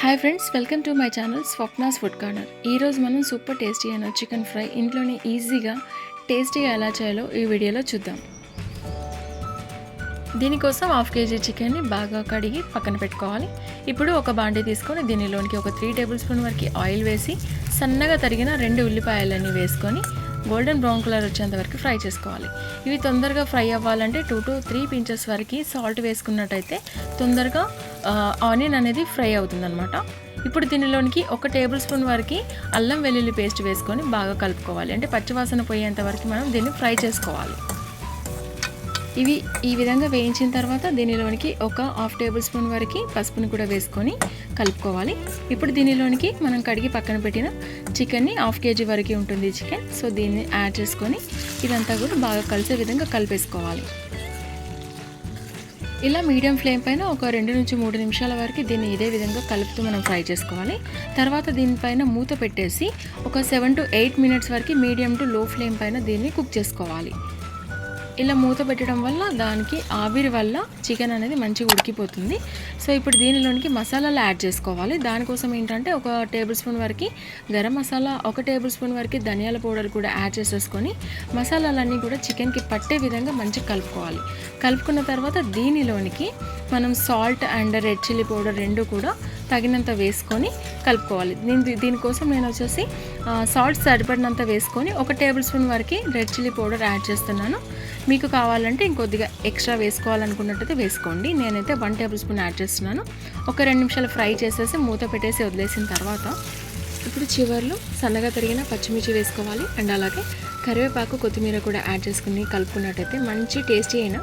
Hi friends, welcome to my channel Swapna's food corner. ఈరోజు మనం super tasty అయిన chicken fry ఇంట్లోనే ఈజీగా టేస్టీగా ఎలా చేయాలో ఈ వీడియోలో చూద్దాం. దీనికోసం 1/2 kg చికెన్ని బాగా కడిగి పక్కన పెట్టుకోవాలి. ఇప్పుడు ఒక బాండీ తీసుకొని దీనిలోనికి ఒక 3 టేబుల్ స్పూన్ వరకు ఆయిల్ వేసి సన్నగా తరిగిన 2 ఉల్లిపాయలని వేసుకొని గోల్డెన్ బ్రౌన్ కలర్ వచ్చేంత వరకు ఫ్రై చేసుకోవాలి. ఇవి తొందరగా ఫ్రై అవ్వాలంటే 2 to 3 pinches వరకు సాల్ట్ వేసుకున్నట్టయితే తొందరగా ఆనియన్ అనేది ఫ్రై అవుతుందన్నమాట. ఇప్పుడు దీనిలోనికి 1 టేబుల్ స్పూన్ వరకు అల్లం వెల్లుల్లి పేస్ట్ వేసుకొని బాగా కలుపుకోవాలి. అంటే పచ్చివాసన పోయేంత వరకు మనం దీన్ని ఫ్రై చేసుకోవాలి. ఇవి ఈ విధంగా వేయించిన తర్వాత దీనిలోనికి ఒక 1/2 టేబుల్ స్పూన్ వరకు పసుపుని కూడా వేసుకొని కలుపుకోవాలి. ఇప్పుడు దీనిలోనికి మనం కడిగి పక్కన పెట్టిన చికెన్ని 1/2 kg వరకు ఉంటుంది చికెన్. సో దీన్ని యాడ్ చేసుకొని ఇదంతా కూడా బాగా కలిసే విధంగా కలిపేసుకోవాలి. ఇలా మీడియం ఫ్లేమ్ పైన ఒక 2 నుంచి 3 నిమిషాల వరకు దీన్ని ఇదే విధంగా కలుపుతూ మనం ఫ్రై చేసుకోవాలి. తర్వాత దీనిపైన మూత పెట్టేసి ఒక 7 to 8 minutes వరకు మీడియం టు లో ఫ్లేమ్ పైన దీన్ని కుక్ చేసుకోవాలి. ఇలా మూత పెట్టడం వల్ల దానికి ఆవిరి వల్ల చికెన్ అనేది మంచిగా ఉడికిపోతుంది. సో ఇప్పుడు దీనిలోనికి మసాలాలు యాడ్ చేసుకోవాలి. దానికోసం ఏంటంటే 1 టేబుల్ స్పూన్ వరకు గరం మసాలా, 1 టేబుల్ స్పూన్ వరకు ధనియాల పౌడర్ కూడా యాడ్ చేసేసుకొని మసాలాలన్నీ కూడా చికెన్కి పట్టే విధంగా మంచిగా కలుపుకోవాలి. కలుపుకున్న తర్వాత దీనిలోనికి మనం salt and red chilli powder 2 కూడా తగినంత వేసుకొని కలుపుకోవాలి. దీనికోసం నేను వచ్చేసి సాల్ట్ సరిపడినంత వేసుకొని 1 టేబుల్ స్పూన్ వరకు రెడ్ చిల్లీ పౌడర్ యాడ్ చేస్తున్నాను. మీకు కావాలంటే ఇంకొద్దిగా ఎక్స్ట్రా వేసుకోవాలనుకున్నట్టయితే వేసుకోండి. నేనైతే 1 టేబుల్ స్పూన్ యాడ్ చేస్తున్నాను. ఒక 2 నిమిషాలు ఫ్రై చేసేసి మూత పెట్టేసి వదిలేసిన తర్వాత ఇప్పుడు చివర్లో సన్నగా తరిగిన పచ్చిమిర్చి వేసుకోవాలి. అండ్ అలాగే కరివేపాకు, కొత్తిమీర కూడా యాడ్ చేసుకుని కలుపుకున్నట్టయితే మంచి టేస్టీ అయిన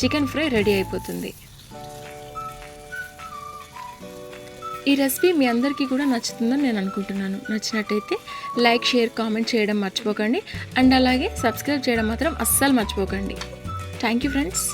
చికెన్ ఫ్రై రెడీ అయిపోతుంది. ఈ రెసిపీ మీ అందరికీ కూడా నచ్చుతుందని నేను అనుకుంటున్నాను. నచ్చినట్టయితే లైక్, షేర్, కామెంట్ చేయడం మర్చిపోకండి. అండ్ అలాగే సబ్స్క్రైబ్ చేయడం మాత్రం అస్సలు మర్చిపోకండి. Thank you friends.